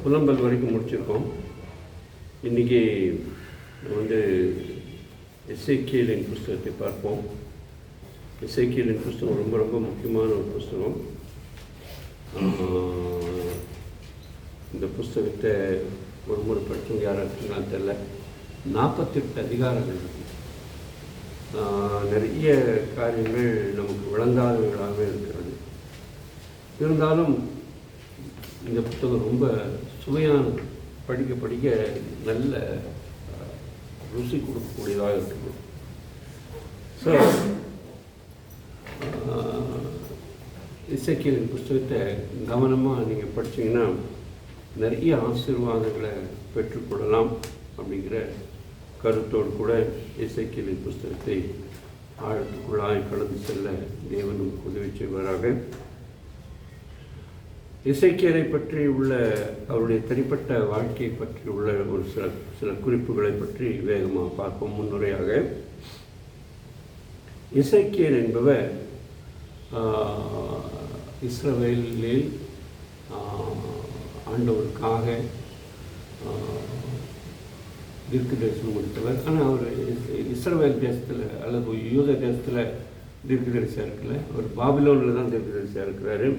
புலம்பல் வரைக்கும் முடிச்சிருக்கோம். இன்றைக்கி வந்து எசேக்கியேலின் புஸ்தகத்தை பார்ப்போம். எசேக்கியேலின் புஸ்தகம் ரொம்ப ரொம்ப முக்கியமான ஒரு புஸ்தகம். இந்த புஸ்தகத்தை ஒரு முறை படித்தவங்க யாராக இருக்குங்களான்னு தெரில. 48 அதிகாரங்கள் இருக்குது. நிறைய காரியங்கள் நமக்கு விளங்காதவர்களாகவே இருக்கிறது. இருந்தாலும் இந்த புத்தகம் ரொம்ப சுவையானது, படிக்க படிக்க நல்ல ருசி கொடுக்கக்கூடியதாக இருக்குது. ஸோ எசேக்கியேலின் புஸ்தகத்தை கவனமாக நீங்கள் படித்தீங்கன்னா நிறைய ஆசீர்வாதங்களை பெற்றுக்கொள்ளலாம் அப்படிங்கிற கருத்தோடு கூட எசேக்கியேலின் புஸ்தகத்தை ஆழத்துக்குள்ளாய் கடந்து செல்ல தேவன் நமக்கு உதவி செய்வாராக. எசேக்கியேலை பற்றி உள்ள அவருடைய தனிப்பட்ட வாழ்க்கையை பற்றி உள்ள ஒரு சில குறிப்புகளை பற்றி வேகமாக பார்ப்போம். முன்னுரையாக, எசேக்கியேல் என்பவர் இஸ்ரவேலில் ஆண்டவருக்காக தீர்க்கதரிசனம் முடித்தவர். ஆனால் அவர் இஸ்ரவேல் தேசத்தில் அல்லது யூத தேசத்தில் தீர்க்கதரிசியாக இருக்கல, அவர் பாபிலோனில் தான் தீர்க்கதரிசியாக இருக்கிறாரு.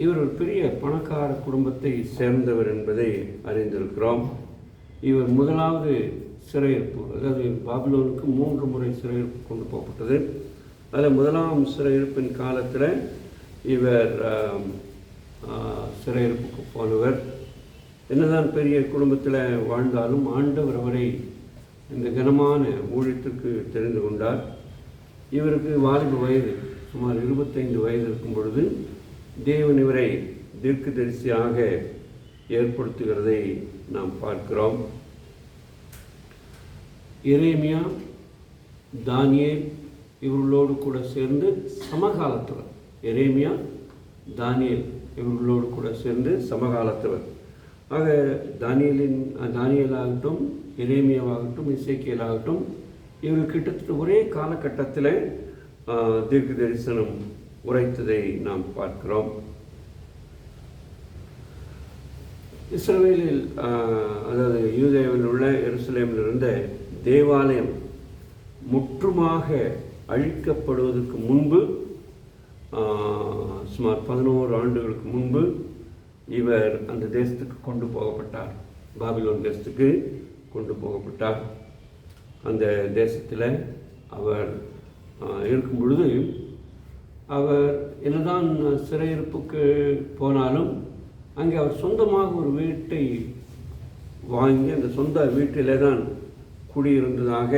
இவர் ஒரு பெரிய பணக்கார குடும்பத்தை சேர்ந்தவர் என்பதை அறிந்திருக்கிறோம். இவர் முதலாவது சிறையிருப்பு, அதாவது பாபிலோனுக்கு 3 முறை சிறையிருப்பு கொண்டு போகப்பட்டது. அதில் முதலாம் சிறையிருப்பின் காலத்தில் இவர் சிறையிருப்புக்கு போனவர். என்னதான் பெரிய குடும்பத்தில் வாழ்ந்தாலும் ஆண்டவர் அவரை இந்த கனமான ஊழியத்திற்கு தெரிந்து கொண்டார். இவருக்கு வாலிப வயது, சுமார் 25 வயது இருக்கும் பொழுது தேவன் இவரை தீர்க்கதரிசியாக ஏற்படுத்துகிறதை நாம் பார்க்கிறோம். எரேமியா, தானியேல் இவர்களோடு கூட சேர்ந்து சமகாலத்தவர். எரேமியா, தானியேல் இவர்களோடு கூட சேர்ந்து சமகாலத்தவர். ஆக தானியேலாகட்டும், எரேமியாவாகட்டும், எசேக்கியேலாகட்டும் இவர்கள் கிட்டத்தட்ட ஒரே காலகட்டத்தில் தீர்க்க தரிசனம் உரைத்ததை நாம் பார்க்கிறோம். இஸ்ரவேலில் அதாவது யூதேவில் உள்ள எருசலேமில் இருந்த தேவாலயம் முற்றுமாக அழிக்கப்படுவதற்கு முன்பு, சுமார் 11 ஆண்டுகளுக்கு முன்பு இவர் அந்த தேசத்துக்கு கொண்டு போகப்பட்டார். பாபிலோன் தேசத்துக்கு கொண்டு போகப்பட்டார். அந்த தேசத்தில் அவர் இருக்கும் பொழுது அவர் என்னதான் சிறையிருப்புக்கு போனாலும் அங்கே அவர் சொந்தமாக ஒரு வீட்டை வாங்கி அந்த சொந்த வீட்டிலே தான் குடியிருந்ததாக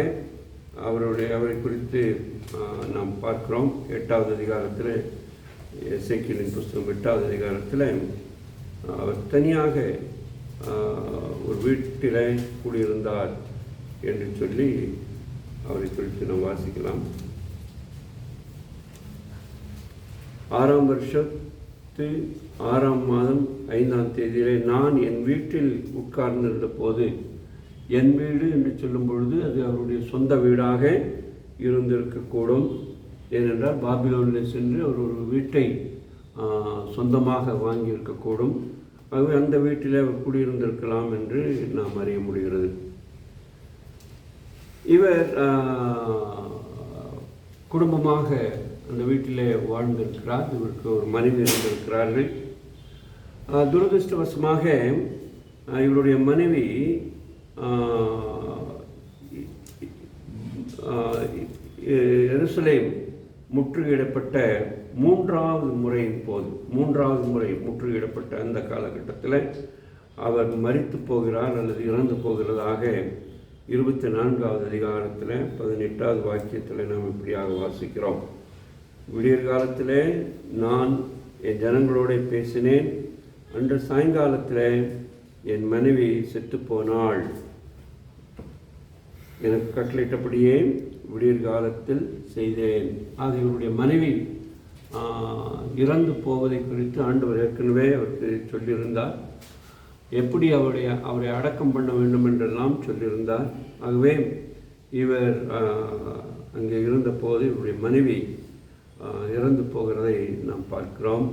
அவரை குறித்து நாம் பார்க்கிறோம். 8வது அதிகாரத்தில், எசேக்கியேலின் புஸ்தகம் 8வது அதிகாரத்தில் அவர் தனியாக ஒரு வீட்டில் குடியிருந்தார் என்று சொல்லி அவரை குறித்து நாம் வாசிக்கலாம். 6ஆம் வருஷத்து 6ஆம் மாதம் 5ஆம் தேதியிலே நான் என் வீட்டில் உட்கார்ந்திருந்த போது, என் வீடு என்று சொல்லும் பொழுது அது அவருடைய சொந்த வீடாக இருந்திருக்கக்கூடும். ஏனென்றால் பாபிலோனில் சென்று அவர் ஒரு வீட்டை சொந்தமாக வாங்கியிருக்கக்கூடும். ஆகவே அந்த வீட்டில் அவர் குடியிருந்திருக்கலாம் என்று நாம் அறிய முடிகிறது. இவர் குடும்பமாக அந்த வீட்டிலே வாழ்ந்திருக்கிறார். இவருக்கு ஒரு மனைவி இருந்திருக்கிறார்கள். துரதிருஷ்டவசமாக இவருடைய மனைவி எருசலேம் முற்றுகையிடப்பட்ட 3வது முறை முற்றுகையிடப்பட்ட அந்த காலகட்டத்தில் அவர் மரித்து போகிறார் அல்லது இறந்து போகிறதாக 24வது அதிகாரத்தில் 18வது வாக்கியத்தில் நாம் இப்படியாக வாசிக்கிறோம். விடியற் காலத்தில் நான் என் ஜனங்களோட பேசினேன். அன்று சாயங்காலத்தில் என் மனைவி செத்து போனாள். எனக்கு கட்டளையிட்டபடியே விடியற் காலத்தில் செய்தேன். ஆக இவருடைய மனைவி இறந்து போவதை குறித்து ஆண்டவர் ஏற்கனவே அவருக்கு சொல்லியிருந்தார். எப்படி அவரை அடக்கம் பண்ண வேண்டும் என்றெல்லாம் சொல்லியிருந்தார். ஆகவே இவர் அங்கே இருந்தபோது இவருடைய மனைவி இறந்து போகிறதை நாம் பார்க்கிறோம்.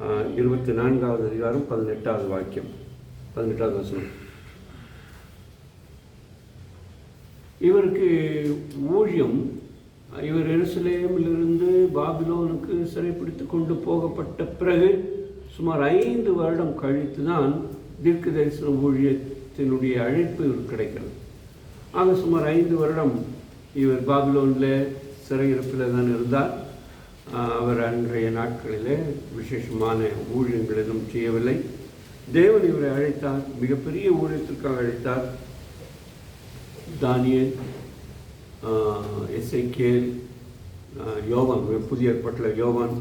24வது அதிகாரம் 18வது வாக்கியம், 18வது வசனம். இவருக்கு ஊழியம், இவர் எருசலேமிலிருந்து பாபிலோனுக்கு சிறைப்பிடித்து கொண்டு போகப்பட்ட பிறகு சுமார் 5 வருடம் கழித்து தான் தீர்க்க தரிசன ஊழியத்தினுடைய அழைப்பு இவர் கிடைக்கிறது. ஆக சுமார் 5 வருடம் இவர் பாபிலோனில் சிறையிருப்பில் தான் இருந்தார். அவர் அன்றைய நாட்களிலே விசேஷமான ஊழியங்கள் எதுவும் செய்யவில்லை. தேவன் இவரை அழைத்தார், மிகப்பெரிய ஊழியத்திற்காக அழைத்தார். தானியேல், எசேக்கியேல், யோவான், புதிய ஏற்பாட்டில் யோவான்,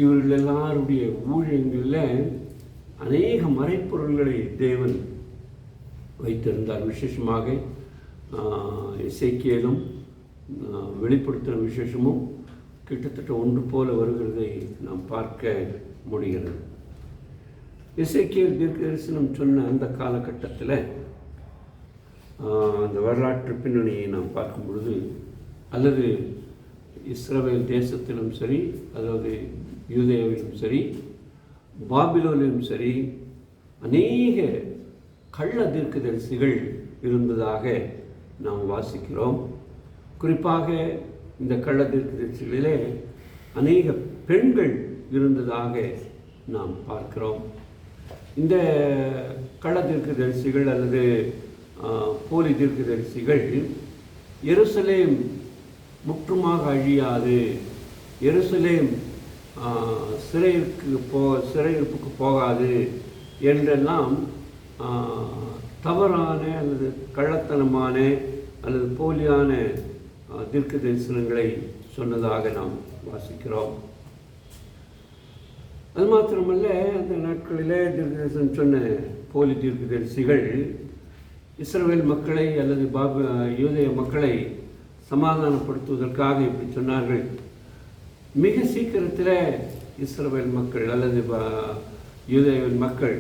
இவர்கள் எல்லாருடைய ஊழியங்களில் அநேக மறைப்பொருள்களை தேவன் வைத்திருந்தார். விசேஷமாக எசேக்கியேலும் வெளிப்படுத்தின விசேஷமும் கிட்டத்தட்ட ஒன்று போல வருகிறதை நாம் பார்க்க முடிகிறது. எசேக்கியேல் தீர்க்க தரிசனம் சொன்ன அந்த காலகட்டத்தில் அந்த வரலாற்று பின்னணியை நாம் பார்க்கும் பொழுது, அல்லது இஸ்ரவேல் தேசத்திலும் சரி, அதாவது யூதேயாவிலும் சரி, பாபிலோனிலும் சரி, அநேக கள்ள தீர்க்கதரிசிகள் இருந்ததாக நாம் வாசிக்கிறோம். குறிப்பாக இந்த கள்ள தீர்க்கதரிசிகளிலே அநேக பெண்கள் இருந்ததாக நாம் பார்க்கிறோம். இந்த கள்ள தீர்க்கதரிசிகள் அல்லது போலி தீர்க்கதரிசிகள் எருசலேம் முற்றுமாக அழியாது, எருசலேம் சிறையிருப்புக்கு போகாது என்றெல்லாம் தவறான அல்லது கள்ளத்தனமான அல்லது போலியான தீர்க்க தரிசனங்களை சொன்னதாக நாம் வாசிக்கிறோம். அது மாத்திரமல்ல, அந்த நாட்களில் தீர்க்க தரிசனம் சொன்ன போலி தீர்க்க தரிசிகள் இஸ்ரவேல் மக்களை அல்லது யூதேய மக்களை சமாதானப்படுத்துவதற்காக இப்படி சொன்னார்கள். மிக சீக்கிரத்தில் இஸ்ரவேல் மக்கள் அல்லது யூதேயவின் மக்கள்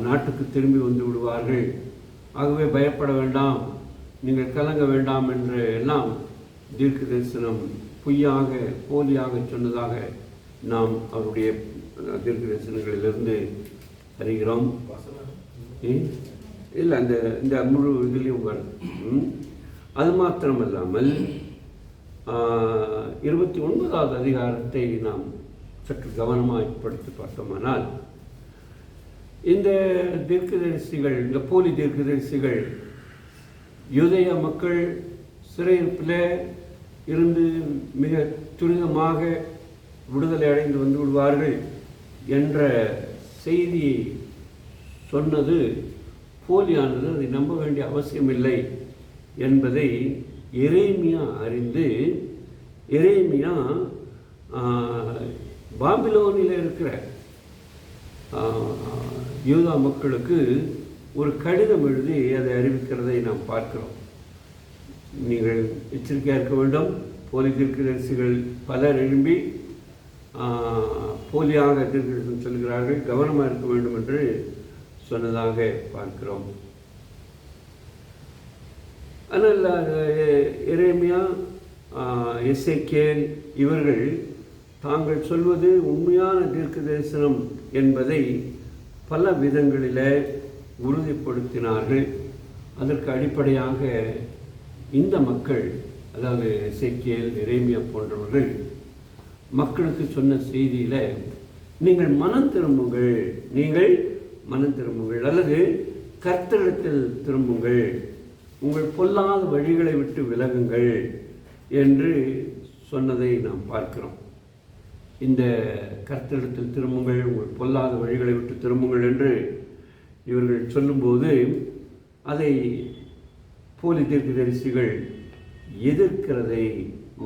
நாட்டுக்கு திரும்பி வந்து விடுவார்கள், ஆகவே பயப்பட வேண்டாம், நீங்கள் கலங்க வேண்டாம் என்று எல்லாம் தீர்க்க தரிசனம் பொய்யாக போலியாக சொன்னதாக நாம் அவருடைய தீர்க்க தரிசனங்களிலிருந்து அறிகிறோம். இல்லை, இந்த முழு இதுலேயும் வரும். அது மாத்திரமல்லாமல் 29வது அதிகாரத்தை நாம் சற்று கவனமாக படித்து பார்த்தோமானால், இந்த தீர்க்கதரிசிகள், இந்த போலி தீர்க்கதரிசிகள் யூதேய மக்கள் சிறையிருப்பில் இருந்து மிக துரிதமாக விடுதலை அடைந்து வந்து விடுவார்கள் என்ற செய்தியை சொன்னது போலியானது, அதை நம்ப வேண்டிய அவசியமில்லை என்பதை எரேமியா அறிந்து, எரேமியா பாபிலோனில் இருக்கிற யூதா மக்களுக்கு ஒரு கடிதம் எழுதி அதை அறிவிக்கிறதை நாம் பார்க்கிறோம். நீங்கள் எச்சரிக்கையாக இருக்க வேண்டும், போலி தீர்க்கதரிசிகள் பலர் எழும்பி போலியாக தீர்க்கதரிசனம் சொல்கிறார்கள், கவனமாக இருக்க வேண்டும் என்று சொன்னதாக பார்க்கிறோம். ஆனால் எரேமியா, எசேக்கியேல் இவர்கள் தாங்கள் சொல்வது உண்மையான தீர்க்க தரிசனம் என்பதை பல விதங்களில் உறுதிப்படுத்தினார்கள். அதற்கு அடிப்படையாக இந்த மக்கள், அதாவது எசேக்கியேல், எரேமியா போன்றவர்கள் மக்களுக்கு சொன்ன செய்தியில் நீங்கள் மனம் திரும்புங்கள், நீங்கள் மனம் திரும்புங்கள், அல்லது கர்த்தரிடத்தில் திரும்புங்கள், உங்கள் பொல்லாத வழிகளை விட்டு விலகுங்கள் என்று சொன்னதை நாம் பார்க்கிறோம். இந்த கர்த்தரிடத்தில் திரும்புங்கள், உங்கள் பொல்லாத வழிகளை விட்டு திரும்புங்கள் என்று இவர்கள் சொல்லும்போது அதை போலி தீர்க்கதரிசிகள் எதிர்க்கிறதை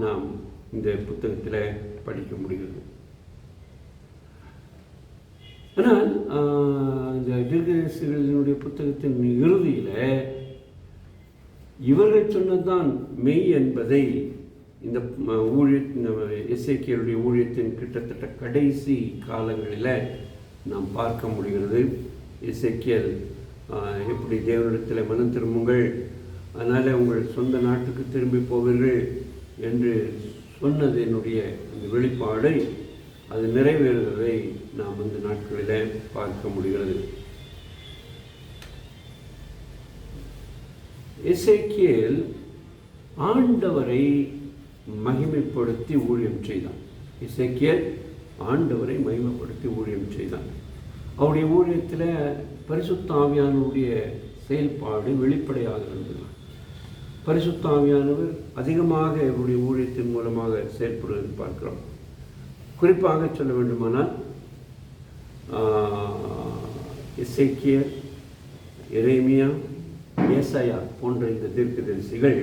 நாம் இந்த புத்தகத்தில் படிக்க முடிகிறது. ஆனால் இந்த தீர்க்கதரிசிகளினுடைய புத்தகத்தின் இறுதியில் இவர்கள் சொன்னதுதான் மெய் என்பதை இந்த எசேக்கியேலுடைய ஊழியத்தின் கிட்டத்தட்ட கடைசி காலங்களில் நாம் பார்க்க முடிகிறது. எசேக்கியேல் எப்படி தேவனிடத்தில் மனம் திரும்புங்கள், அதனால் உங்கள் சொந்த நாட்டுக்கு திரும்பி போவீர்கள் என்று சொன்னதனுடைய அந்த வெளிப்பாடை அது நிறைவேறுவதை நாம் இந்த நாட்களில் பார்க்க முடிகிறது. எசேக்கியேல் ஆண்டவரை மகிமைப்படுத்தி ஊழியம் செய்தான். எசேக்கியேல் ஆண்டவரை மகிமைப்படுத்தி ஊழியம் செய்தான். அவருடைய ஊழியத்தில் பரிசுத்த ஆவியானவருடைய செயல்பாடு வெளிப்படையாக இருந்தது. பரிசுத்த ஆவியானவர் அதிகமாக அவருடைய ஊழியத்தின் மூலமாக செயல்படுவதை பார்க்கிறோம். குறிப்பாக சொல்ல வேண்டுமானால் எசேக்கியேல், எரேமியா, ஏசாயா போன்ற இந்த தீர்க்கதரிசிகள்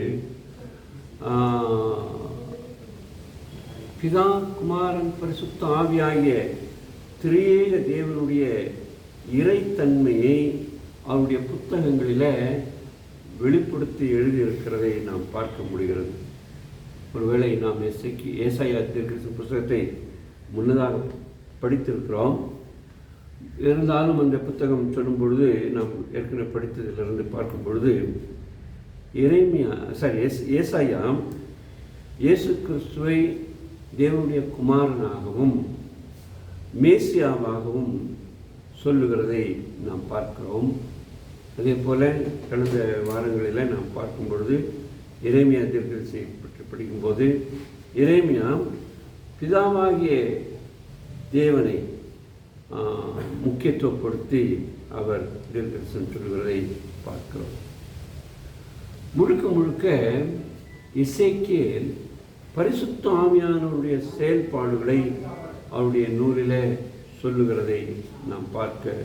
பிதா, குமாரன், பரிசுத்த ஆவியாகிய திரியேக தேவனுடைய இறைத்தன்மையை அவருடைய புத்தகங்களில் வெளிப்படுத்தி எழுதியிருக்கிறதை நாம் பார்க்க முடிகிறது. ஒருவேளை நாம் ஏசாயா தீர்க்கதரிசி புத்தகத்தை முன்னதாக படித்திருக்கிறோம். இருந்தாலும் அந்த புத்தகம் சொல்லும் பொழுது நாம் ஏற்கனவே படித்ததிலிருந்து பார்க்கும் பொழுது ஏசாயா இயேசு கிறிஸ்துவை தேவனுடைய குமாரனாகவும் மேசியாவாகவும் சொல்லுகிறதை நாம் பார்க்கிறோம். அதே போல் கடந்த வாரங்களில் நாம் பார்க்கும் பொழுது எரேமியா தீர்க்கதரிசியை பற்றி படிக்கும்போது எரேமியா பிதாவாகிய தேவனை முக்கியத்துவப்படுத்தி அவர் தீர்க்கதரிசனம் சொல்லுகிறதை பார்க்கிறோம். முழுக்க முழுக்க எசேக்கியேல் பரிசுத்த ஆவியானவருடைய செயல்பாடுகளை அவருடைய நூலில் சொல்லுகிறதை நாம் பார்க்க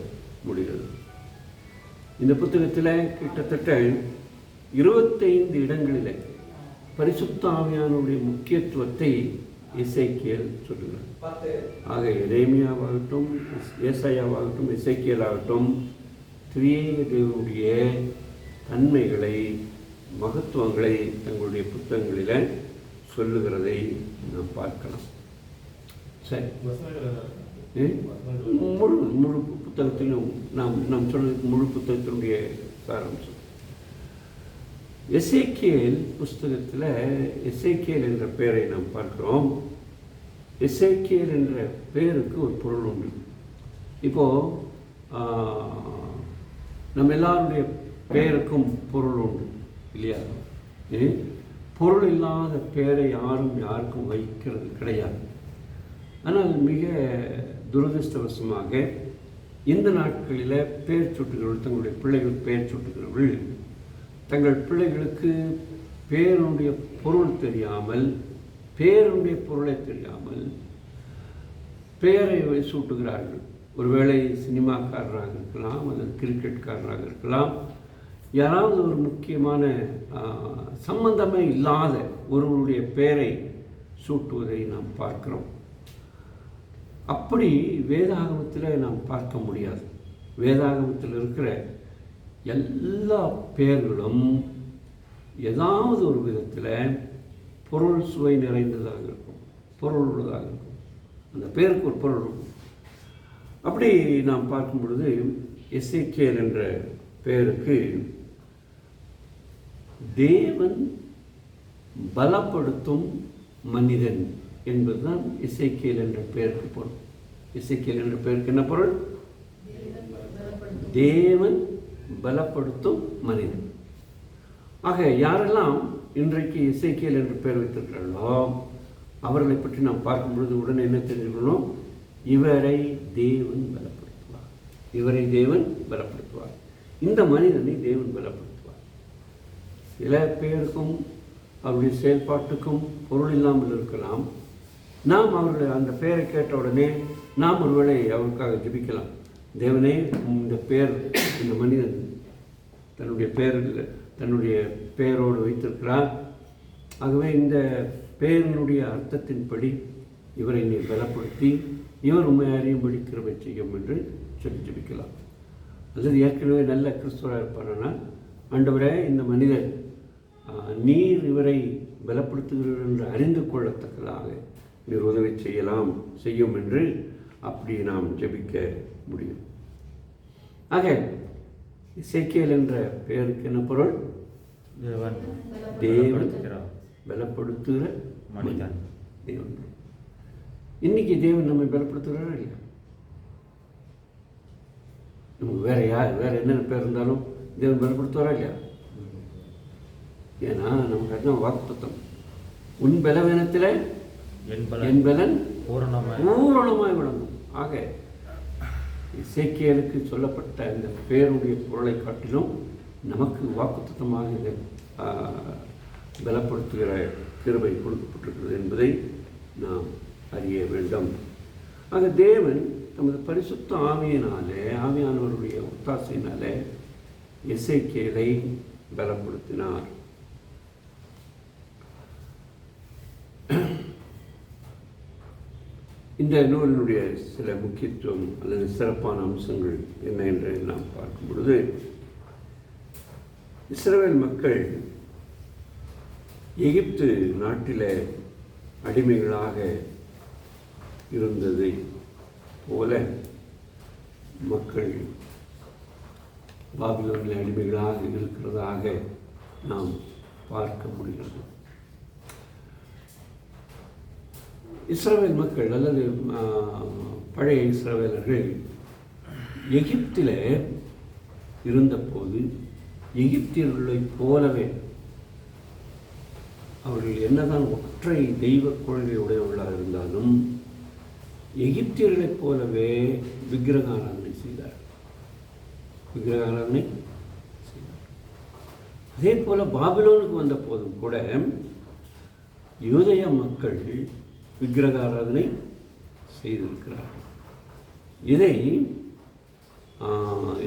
முடிகிறது. இந்த புத்தகத்தில் கிட்டத்தட்ட 25 இடங்களில் பரிசுத்த ஆவியானவருடைய முக்கியத்துவத்தை எசேக்கியேல் சொல்லுகிறார். ஆக எரேமியாவாகட்டும், ஏசாயாவாகட்டும், எசேக்கியேல் ஆகட்டும் திரியேக தேவனுடைய தன்மைகளை, மகத்துவங்களை தங்களுடைய புத்தகங்களில் சொல்லுகிறதை நாம் பார்க்கலாம். சரி, முழு புத்தகத்திலும் நாம் சொன்னதுக்கு முழு புத்தகத்தினுடைய சாராம்சம் எசேக்கியேல் புஸ்தகத்தில் எசேக்கியேல் என்ற பெயரை நாம் பார்க்கிறோம். எசேக்கியேல் என்ற பெயருக்கு ஒரு பொருள் உண்டு. இப்போது நம்ம எல்லாருடைய பெயருக்கும் பொருள் உண்டு இல்லையா? பொருள் இல்லாத பெயரை யாருக்கும் வைக்கிறது கிடையாது. ஆனால் மிக துரதிருஷ்டவசமாக இந்த நாட்களில் பெயர் சூட்டுகிறவர்கள், தங்களுடைய பிள்ளைகள் பெயர் சூட்டுகிறவர்கள் தங்கள் பிள்ளைகளுக்கு பேருடைய பொருள் தெரியாமல், பேருடைய பொருளை தெரியாமல் பெயரை சூட்டுகிறார்கள். ஒருவேளை சினிமாக்காரராக இருக்கலாம், அல்லது கிரிக்கெட்காரராக இருக்கலாம், யாராவது ஒரு முக்கியமான சம்பந்தமே இல்லாத ஒருவருடைய பெயரை சூட்டுவதை நாம் பார்க்கிறோம். அப்படி வேதாகமத்தில் நாம் பார்க்க முடியாது. வேதாகமத்தில் இருக்கிற எல்லா பெயர்களும் ஏதாவது ஒரு விதத்தில் பொருள் சுவை நிறைந்ததாக இருக்கும், பொருள் உள்ளதாக இருக்கும். அந்த பெயருக்கு ஒரு பொருள் இருக்கும். அப்படி நாம் பார்க்கும் பொழுது எசேக்கியேல் என்ற பெயருக்கு தேவன் பலப்படுத்தும் மனிதன் என்பதுதான் எசேக்கியேல் என்ற பெயருக்கு பொருள். எசேக்கியேல் என்ற பெயருக்கு என்ன பொருள்? தேவன் பலப்படுத்தும் மனிதன். ஆக யாரெல்லாம் இன்றைக்கு எசேக்கியேல் என்ற பெயர் வைத்திருக்கிறார்களோ அவர்களை பற்றி நாம் பார்க்கும் பொழுது உடனே என்ன தெரிஞ்சுக்கணும்? இவரை தேவன் பலப்படுத்துவார், இவரை தேவன் பலப்படுத்துவார், இந்த மனிதனை தேவன் பலப்படுத்துவார். சில பேருக்கும் அவருடைய செயல்பாட்டுக்கும் பொருள் இல்லாமல் இருக்கலாம். நாம் அவருடைய அந்த பெயரை கேட்ட உடனே நாம் ஒருவேளை அவருக்காக ஜெபிக்கலாம். தேவனே, இந்த பெயர் இந்த மனிதன் தன்னுடைய பெயரோடு வைத்திருக்கிறார். ஆகவே இந்த பெயரினுடைய அர்த்தத்தின்படி இவரை நீ பலப்படுத்தி இவர் உண்மை அறியும்படி கிருபை செய்யும் என்று சொல்லி ஜெபிக்கலாம். அல்லது ஏற்கனவே நல்ல கிறிஸ்துவராக இருப்பாரானால், ஆண்டவரே, இந்த மனிதன் நீர் இவரை பலப்படுத்துகிறீர்கள் என்று அறிந்து கொள்ளத்தக்கதாக நீர் உதவி செய்யும் என்று அப்படி நாம் ஜெபிக்க முடியும். ஆக எசேக்கியேல் என்ற பெயருக்கு என்ன பொருள்? தேவன் பலப்படுத்துகிற மனிதன். தேவன் இன்னைக்கு தேவன் நம்மை பலப்படுத்துகிறாரா இல்லையா? நமக்கு வேற என்னென்ன பேர் இருந்தாலும் தேவன் பலப்படுத்துவாரா இல்லையா? ஏன்னா நமக்கு அதுதான் வாக்குத்தத்தம். உன் பலவீனத்தில் என் பலன் பூரணமாய் விளங்கும். ஆக எசேக்கியேலுக்கு சொல்லப்பட்ட இந்த பேருடைய பொருளை காட்டிலும் நமக்கு வாக்குத்தத்தமாக இதை பலப்படுத்துகிற கிருபை கொடுக்கப்பட்டிருக்கிறது என்பதை நாம் அறிய வேண்டும். ஆக தேவன் தமது பரிசுத்த ஆவியானவருடைய ஒத்தாசையினாலே எசேக்கியேலை பலப்படுத்தினார். இந்த நூலினுடைய சில முக்கியத்துவம் அல்லது சிறப்பான அம்சங்கள் என்ன என்று நாம் பார்க்கும் பொழுது, இஸ்ரவேல் மக்கள் எகிப்து நாட்டில் அடிமைகளாக இருந்ததை போல மக்கள் பாபிலோனில் அடிமைகளாக இருக்கிறதாக நாம் பார்க்க முடிகிறது. இஸ்ரவேல் மக்கள் அல்லது பழைய இஸ்ரவேலர்கள் எகிப்தில் இருந்தபோது எகிப்தியர்களைப் போலவே அவர்கள் என்னதான் ஒற்றை தெய்வ கொள்கை உடையவர்களாக இருந்தாலும் எகிப்தியர்களைப் போலவே விக்கிரகாராதனை செய்தார். அதே போல பாபிலோனுக்கு வந்த போதும் கூட யூதேய மக்கள் விக்கிரகாராதனை செய்திருக்கிறார்கள். இதை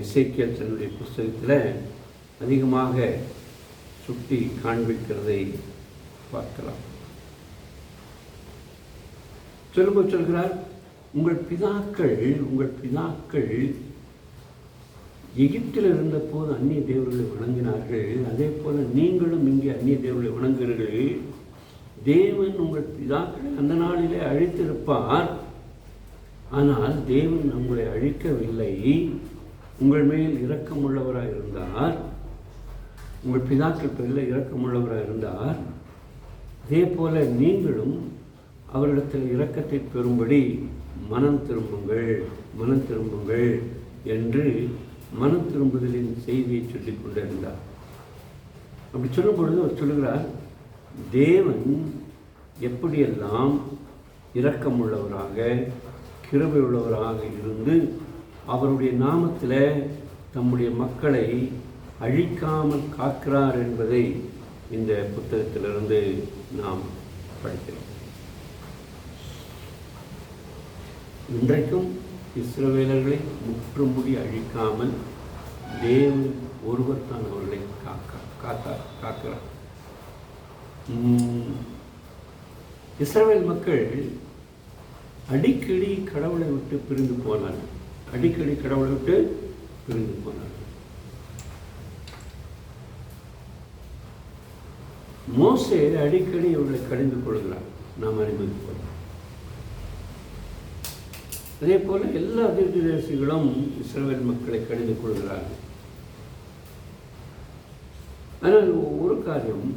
எசேக்கியேல் தன்னுடைய புஸ்தகத்தில் அதிகமாக சுட்டி காண்பிக்கிறதை பார்க்கலாம். சொல்கிறார், உங்கள் பிதாக்கள் எகிப்தில் இருந்த போது அந்நிய தேவர்களை வணங்கினார்கள். அதே போல நீங்களும் இங்கே அந்நிய தேவர்களை வணங்குகிறீர்கள். தேவன் உங்கள் பிதாக்களை அந்த நாளிலே அழித்திருப்பார். ஆனால் தேவன் உங்களை அழிக்கவில்லை. உங்கள் மேல் இரக்கமுள்ளவராக இருந்தார். உங்கள் பிதாக்கள் பேரில் இரக்கமுள்ளவராக இருந்தார். அதே போல நீங்களும் அவரிடத்தில் இரக்கத்தை பெறும்படி மனம் திரும்புங்கள் என்று மனம் திரும்புதலின் செய்தியை சொல்லிக் கொண்டிருந்தார். அப்படி சொல்லும் பொழுது அவர் சொல்லுகிறார், தேவன் எப்படியெல்லாம் இரக்கமுள்ளவராக கிருபை உள்ளவராக இருந்து அவருடைய நாமத்தில் தம்முடைய மக்களை அழிக்காமல் காக்கிறார் என்பதை இந்த புத்தகத்திலிருந்து நாம் படிக்கிறோம். இன்றைக்கும் இஸ்ரவேலர்களை முற்றுமுடி அழிக்காமல் தேவன் ஒருவர் தான் அவர்களை காக்கிறார். இஸ்ரவேல் மக்கள் அடிக்கடி கடவுளை விட்டு பிரிந்து போனார்கள். மோசே அடிக்கடி இவர்களை கடிந்து கொள்கிறார், நாம் அறிந்து போகிறோம். அதே போல எல்லா தீர்க்கதரிசிகளும் இஸ்ரவேல் மக்களை கடிந்து கொள்கிறார்கள். ஆனால் ஒரு காரியம்,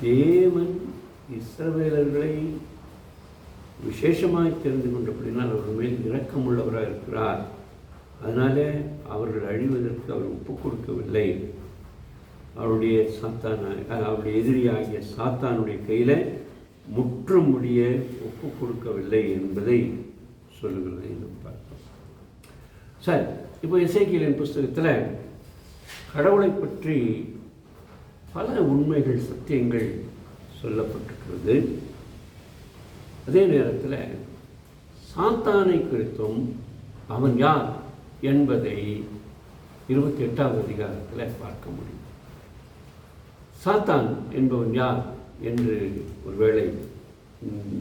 தேவன் இஸ்ரவேலர்களை விசேஷமாய் தெரிந்து கொண்டபடினால் அவர்கள் மேல் இரக்கமுள்ளவராக இருக்கிறார். அதனால அவர்கள் அழிவதற்கு அவர் ஒப்புக் கொடுக்கவில்லை. அவருடைய எதிரியாகிய சாத்தானுடைய கையில் முற்றுமுடிய ஒப்புக் கொடுக்கவில்லை என்பதை சொல்லுகிறதை நாம் பார்த்தோம். சரி, இப்போ எசேக்கியேலின் புஸ்தகத்தில் கடவுளை பற்றி பல உண்மைகள் சத்தியங்கள் சொல்லப்பட்டிருக்கிறது. அதே நேரத்தில் சாத்தானை குறித்தும் அவன் யார் என்பதை 28வது அதிகாரத்தில் பார்க்க முடியும். சாத்தான் என்பவன் யார் என்று ஒருவேளை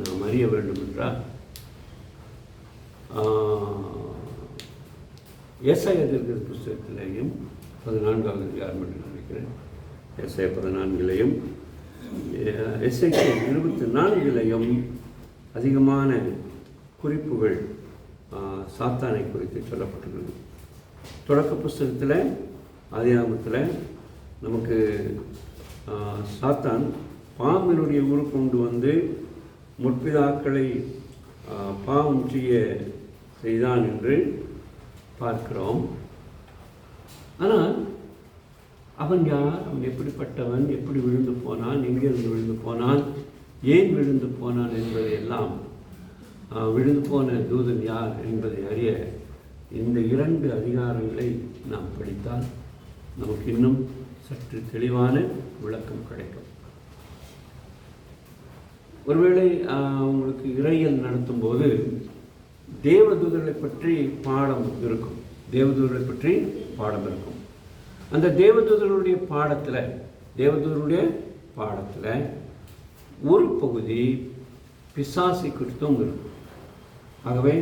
நாம் அறிய வேண்டும் என்றால் ஏசாயா தீர்க்கதரிசி புஸ்தகத்திலேயும் 14வது அதிகாரம் என்று நினைக்கிறேன், ஏசாயா 14லையும் எசேக்கியேல் 24லையும் அதிகமான குறிப்புகள் சாத்தானை குறித்து சொல்லப்பட்டுள்ளது. தொடக்க புஸ்தகத்தில் ஆதியாகமத்தில் நமக்கு சாத்தான் பாம்பினுடைய உரு கொண்டு வந்து முற்பிதாக்களை பாவம் செய்தான் என்று பார்க்கிறோம். ஆனால் அவன் யார், அவன் எப்படிப்பட்டவன், எப்படி விழுந்து போனான், எங்கிருந்து விழுந்து போனான், ஏன் விழுந்து போனான் என்பதையெல்லாம், விழுந்து போன தூதன் யார் என்பதை அறிய இந்த 2 அதிகாரங்களை நாம் படித்தால் நமக்கு இன்னும் சற்று தெளிவான விளக்கம் கிடைக்கும். ஒருவேளை உங்களுக்கு இறையியல் நடத்தும் போது தேவதூதர்களை பற்றி பாடம் இருக்கும். தேவதூதர்களை பற்றி பாடம் இருக்கும். அந்த தேவதூதருடைய பாடத்தில் ஒரு பகுதி பிசாசை குறித்தும் இருக்கும். ஆகவே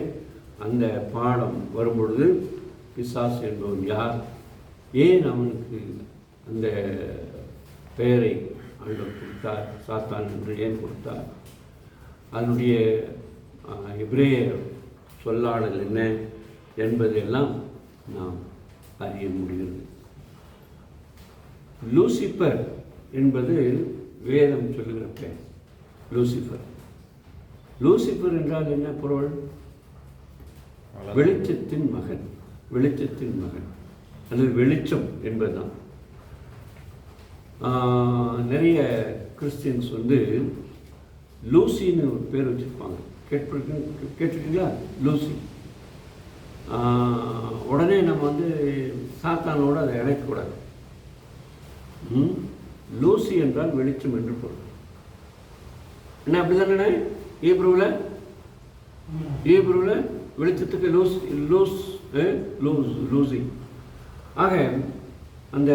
அந்த பாடம் வரும்பொழுது பிசாசு என்பவன் யார், ஏன் அவனுக்கு அந்த பெயரை ஆண்டவர் கொடுத்தார், சாத்தான் என்று ஏன் கொடுத்தார், அதனுடைய எபிரேய சொல்லாடல் என்ன என்பதையெல்லாம் நாம் அறிய முடிகிறது. லூசிபர் என்பது வேதம் சொல்லுகிற பெயர். லூசிபர் என்றால் என்ன பொருள்? வெளிச்சத்தின் மகன் அல்லது வெளிச்சம் என்பதுதான். நிறைய கிறிஸ்டியன்ஸ் லூசின்னு ஒரு பேர் வச்சுருப்பாங்க. கேட்டிருக்கீங்களா? லூசி. உடனே நம்ம சாத்தானோடு அதை இணைக்கக்கூடாது. லூசி என்றால் வெளிச்சம் என்று பொருள். என்ன அப்படிதானே? ஈப்ரூவில் வெளிச்சத்துக்கு லூசி. ஆக அந்த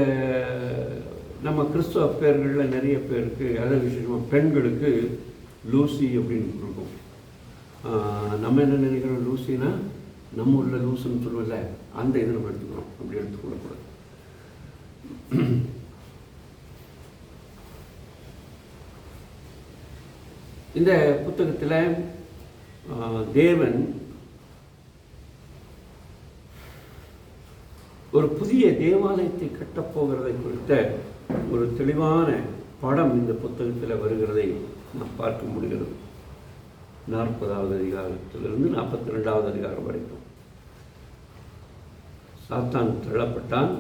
நம்ம கிறிஸ்தவ பேர்களில் நிறைய பேருக்கு, அதை விசேஷமாக பெண்களுக்கு லூசி அப்படின்னு இருக்கும். நம்ம என்ன நினைக்கிறோம், லூசினா நம்ம ஊரில் லூசுன்னு சொல்லுவதில்ல, அந்த இதை நம்ம எடுத்துக்கிறோம். அப்படி எடுத்துக்கொள்ளக்கூடாது. இந்த புத்தகத்தில் தேவன் ஒரு புதிய தேவாலயத்தை கட்டப்போகிறதை குறித்த ஒரு தெளிவான படம் இந்த புத்தகத்தில் வருகிறதை நாம் பார்க்க முடிகிறது. 40வது அதிகாரத்திலிருந்து 42வது அதிகாரம் வரைக்கும் சாத்தான் தள்ளப்பட்டான்.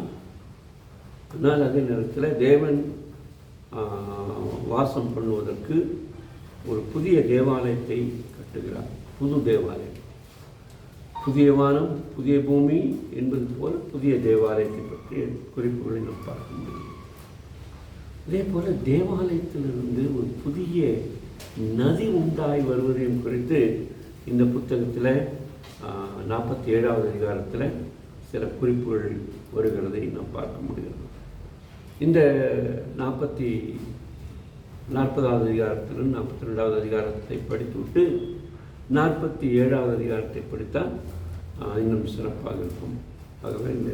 ஆனால் அதே நேரத்தில் தேவன் வாசம் பண்ணுவதற்கு ஒரு புதிய தேவாலயத்தை கட்டுகிறார். புது தேவாலயம், புதிய வானம், புதிய பூமி என்பது போல புதிய தேவாலயத்தை பற்றிய குறிப்புகளை நாம் பார்க்க முடியும். அதே போல தேவாலயத்திலிருந்து ஒரு புதிய நதி உண்டாய் வருவதையும் குறித்து இந்த புத்தகத்தில் 47வது அதிகாரத்தில் சில குறிப்புகள் வருகிறதை நாம் பார்க்க முடிகிறது. இந்த 40வது அதிகாரத்திலிருந்து 42வது அதிகாரத்தை படித்துவிட்டு 47வது அதிகாரத்தை படித்தால் இன்னும் சிறப்பாக இருக்கும். ஆகவே இந்த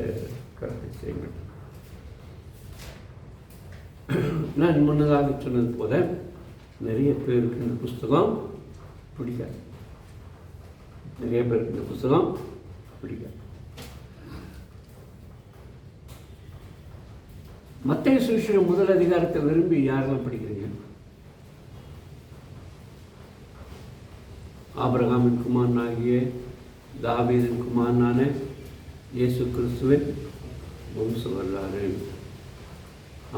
கருத்தை செய்யுங்கள். நான் முன்னதாக சொன்னது போல நிறைய பேருக்கு இந்த புஸ்தகம் பிடிக்காது. மத்தேயு சுவிசேஷம் முதல் அதிகாரத்தை விரும்பி யாரெல்லாம் படிக்கிறீங்க? ஆபிரகாமின் குமாரனாகிய தாவீதின் குமாரனான இயேசு கிறிஸ்துவின் வம்ச வரலாறு.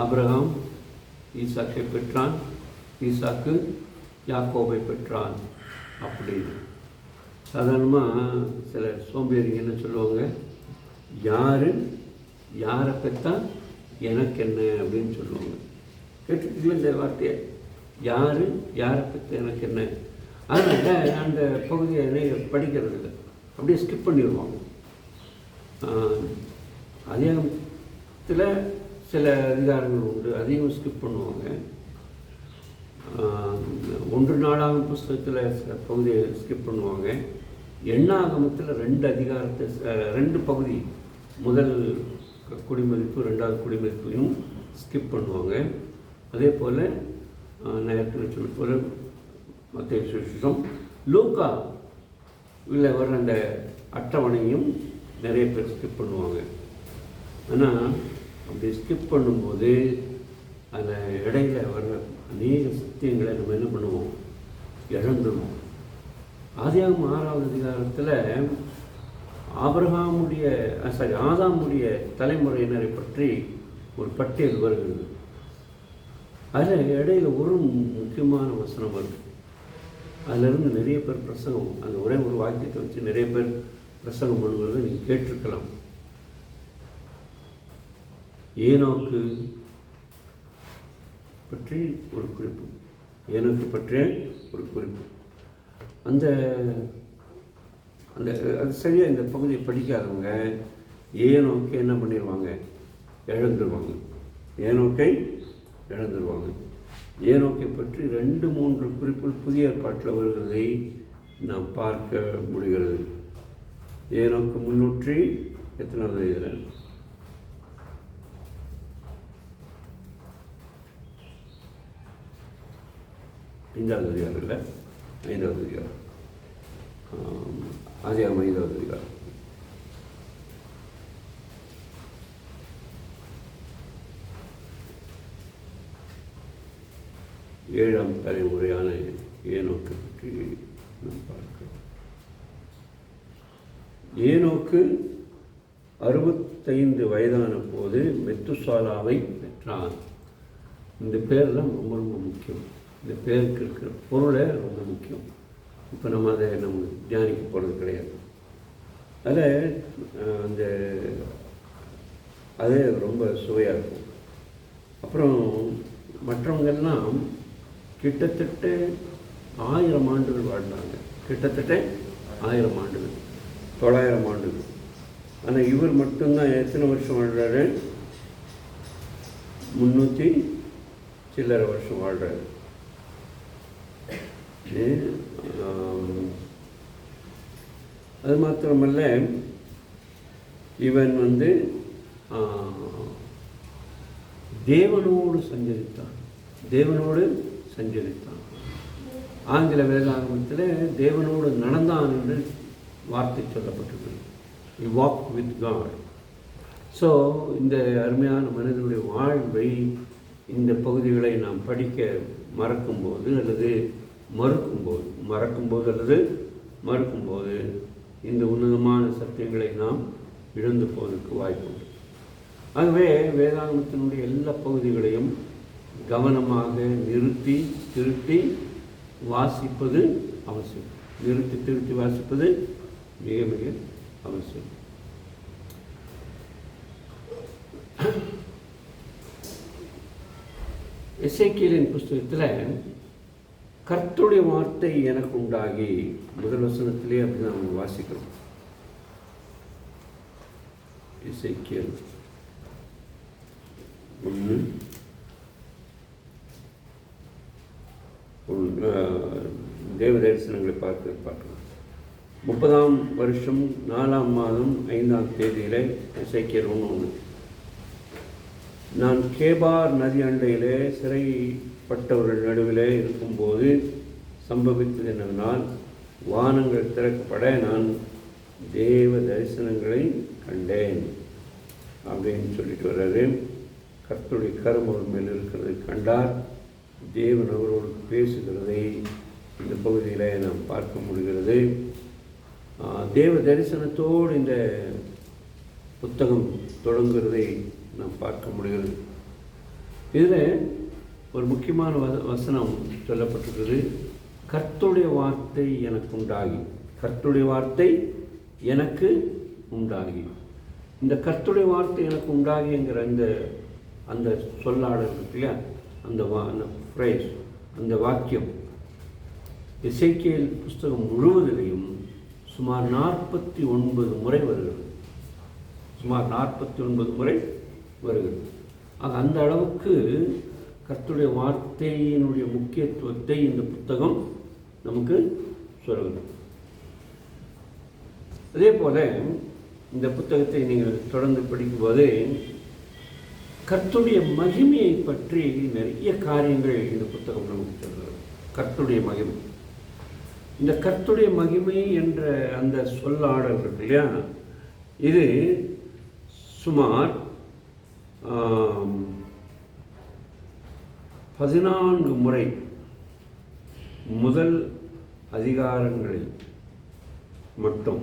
ஆபிரகாம் ஈசாக்கை பெற்றான், ஈசாக்கு யாக்கோபை பெற்றான். அப்படி சாதாரணமாக சில சோம்பேறிங்க என்ன சொல்லுவாங்க, யாரை பெற்றா எனக்கு என்ன அப்படின்னு சொல்லுவாங்க. கேட்டுருக்கீங்களா இந்த வார்த்தையை? யாரை பெற்ற எனக்கு என்ன? அதனால் அந்த பகுதியை படிக்கிறது இல்லை, அப்படியே ஸ்கிப் பண்ணிடுவாங்க. அதிகாரத்தில் சில அதிகாரங்கள் உண்டு, அதையும் ஸ்கிப் பண்ணுவாங்க. 1 நாளாகும் புஸ்தகத்தில் சில பகுதியை ஸ்கிப் பண்ணுவாங்க. எண்ணாகமத்தில் 2 அதிகாரத்தை 2 பகுதி, முதல் குடிமதிப்பு 2வது குடிமதிப்பையும் ஸ்கிப் பண்ணுவாங்க. அதே போல் நான் ஏற்கனவே சொன்ன போல் மத்தேயு சுவிசேஷம், லூக்கா இல்லை வர்ற அந்த அட்டவணையும் நிறைய பேர் ஸ்கிப் பண்ணுவாங்க. ஆனால் அப்படி ஸ்கிப் பண்ணும்போது அந்த இடையில் வர்ற அநேக சத்தியங்களை நம்ம என்ன பண்ணுவோம், இழந்துடும். ஆதியாகமம் 6வது அதிகாரத்தில் ஆதாமுடைய தலைமுறையினரை பற்றி ஒரு பட்டியல் வருகிறது. அதில் இடையில ஒரு முக்கியமான வசனம் வருது. அதிலிருந்து நிறைய பேர் பிரசங்கம், அந்த ஒரே ஒரு வாக்கியத்தை வச்சு நிறைய பேர் பிரசங்கம் பண்ணுவது நீங்கள் கேட்டிருக்கலாம். ஏனோக்கு பற்றி ஒரு குறிப்பு, ஏனோக்கு பற்றிய ஒரு குறிப்பு. அந்த அந்த அது சரியாக இந்த பகுதியை படிக்காதவங்க ஏனோக்கை என்ன பண்ணிடுவாங்க, இழந்துருவாங்க. ஏனோக்கை இழந்துருவாங்க. ஏனோக்கை பற்றி 2-3 குறிப்புகள் புதிய ஏற்பாட்டில் வருகிறதை நாம் பார்க்க முடிகிறது. ஏனோக்கு 300 எத்தனாவது இதில் 5வது அதிகாரம் இல்லை, 5வது அதிகாரம், ஆதியாகமம் 5வது அதிகாரம். ஏழாம் தலைமுறையான ஏனோக்கு பற்றி நாம் பார்க்கிறோம். ஏனோக்கு 65 வயதான போது மெத்துசாலாவை பெற்றான். இந்த பேரெல்லாம் ரொம்ப ரொம்ப முக்கியம். இந்த பேருக்கு இருக்கிற பொருளை ரொம்ப முக்கியம். இப்போ நம்ம அதை தியானிக்க போகிறது கிடையாது. அதில் அந்த அதே ரொம்ப சுவையாக இருக்கும். அப்புறம் மற்றவங்கெல்லாம் கிட்டத்தட்ட 1000 ஆண்டுகள் வாழ்ந்தாங்க. கிட்டத்தட்ட 1000 ஆண்டுகள், 900 ஆண்டுகள். ஆனால் இவர் மட்டும்தான் எத்தனை வருஷம் வாழ்கிறாரு? 300 சில்லறை வருஷம் வாழ்கிறாரு. அது மாத்திரமல்ல, இவன் தேவனோடு சஞ்சரித்தான். ஆங்கில வேதாகமத்தில் தேவனோடு நடந்தான் என்று வார்த்தை சொல்லப்பட்டிருக்கு. He walked with God. So இந்த அருமையான மனிதனுடைய வாழ்வை இந்த பகுதிகளை நாம் படிக்க மறக்கும்போது அல்லது மறுக்கும்போது இந்த உன்னதமான சத்தியங்களை நாம் இழந்து போவதற்கு வாய்ப்புண்டு. ஆகவே வேதாகமத்தினுடைய எல்லா பகுதிகளையும் கவனமாக நிறுத்தி திருத்தி வாசிப்பது அவசியம். வாசிப்பது மிக மிக அவசியம். எசேக்கியேலின் புஸ்தகத்தில் கர்த்தருடைய வார்த்தை எனக்கு உண்டாகி முதல் வசனத்திலே அப்படி நாம் வாசிக்கிறோம். எசேக்கியேல் 1 தேவ தரிசனங்களை பார்க்கலாம். 30ஆம் வருஷம் 4ஆம் மாதம் 5ஆம் தேதியிலே எசேக்கியேல் 1:1 நான் கேபார் நதி அண்டையிலே சிறைப்பட்டவர்கள் நடுவிலே இருக்கும்போது சம்பவித்தது என்னவென்றால், வானங்கள் திறக்கப்பட நான் தேவ தரிசனங்களை கண்டேன் அப்படின்னு சொல்லிட்டு வர்றாரு. கர்த்தருடைய கரம் அவர் மேல் இருக்கிறதை கண்டார். தேவன் அவரோடு பேசுகிறதை இந்த பகுதியில் நாம் பார்க்க முடிகிறது. தேவ தரிசனத்தோடு இந்த புத்தகம் தொடங்குகிறதை நாம் பார்க்க முடிகிறது. இதில் ஒரு முக்கியமான வசனம் சொல்லப்பட்டிருக்கிறது. கர்த்தருடைய வார்த்தை எனக்கு உண்டாகி. இந்த கர்த்தருடைய வார்த்தை எனக்கு உண்டாகிங்கிற அந்த சொல்லாடல் இருக்கு இல்லையா, அந்த ஃப்ரேஸ், அந்த வாக்கியம் எசேக்கியேல் புஸ்தகம் முழுவதிலையும் சுமார் 49 முறை வருகிறது. ஆக அந்த அளவுக்கு கர்த்தருடைய வார்த்தையினுடைய முக்கியத்துவத்தை இந்த புத்தகம் நமக்கு சொல்கிறது. அதே போல் இந்த புத்தகத்தை நீங்கள் தொடர்ந்து படிக்கும்போது கர்த்தருடைய மகிமையை பற்றி நிறைய காரியங்கள் இந்த புத்தகம் நமக்கு சொல்கிறது. கர்த்தருடைய மகிமை, இந்த கர்த்தருடைய மகிமை என்ற அந்த சொல்லாடல் இருக்கு இல்லையா, இது சுமார் 14 முறை முதல் அதிகாரங்களில் மட்டும்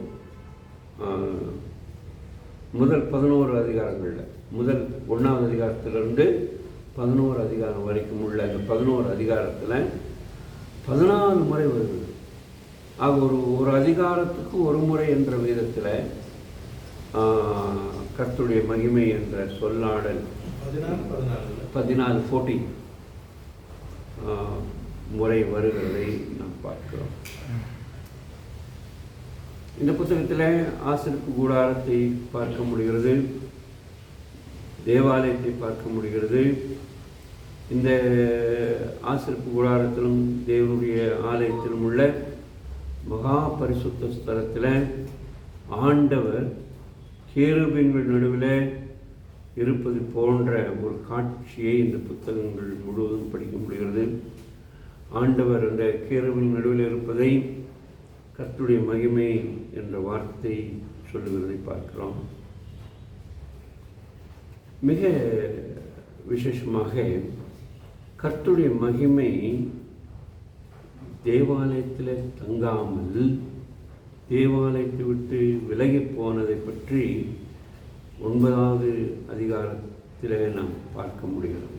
முதல் 11 அதிகாரங்களில் முதல் 1ஆவது அதிகாரத்திலிருந்து 11 அதிகாரம் வரைக்கும் உள்ள அந்த 11 அதிகாரத்தில் 14 முறை வருது. ஆக ஒரு அதிகாரத்துக்கு ஒரு முறை என்ற விதத்தில் கர்த்தருடைய மகிமை என்ற சொல்லாடல் 14 முறை வருகிறதை நாம் பார்க்கிறோம். இந்த புத்தகத்தில் ஆசரிப்பு கூடாரத்தை பார்க்க முடிகிறது, தேவாலயத்தை பார்க்க முடிகிறது. இந்த ஆசரிப்பு கூடாரத்திலும் தேவனுடைய ஆலயத்திலும் உள்ள மகா பரிசுத்த ஸ்தலத்தில் ஆண்டவர் கேருபீன்கள் நடுவில் இருப்பது போன்ற ஒரு காட்சியை இந்த புத்தகங்கள் முழுவதும் படிக்க முடிகிறது. ஆண்டவர் அந்த கேருபீன் நடுவில் இருப்பதை கர்த்தருடைய மகிமை என்ற வார்த்தை சொல்லுகிறதை பார்க்கிறோம். மிக விசேஷமாக கர்த்தருடைய மகிமை தேவாலயத்தில் தங்காமல் தேவாலயத்தை விட்டு விலகி போனதை பற்றி 9வது அதிகாரத்தில் நாம் பார்க்க முடிகிறது.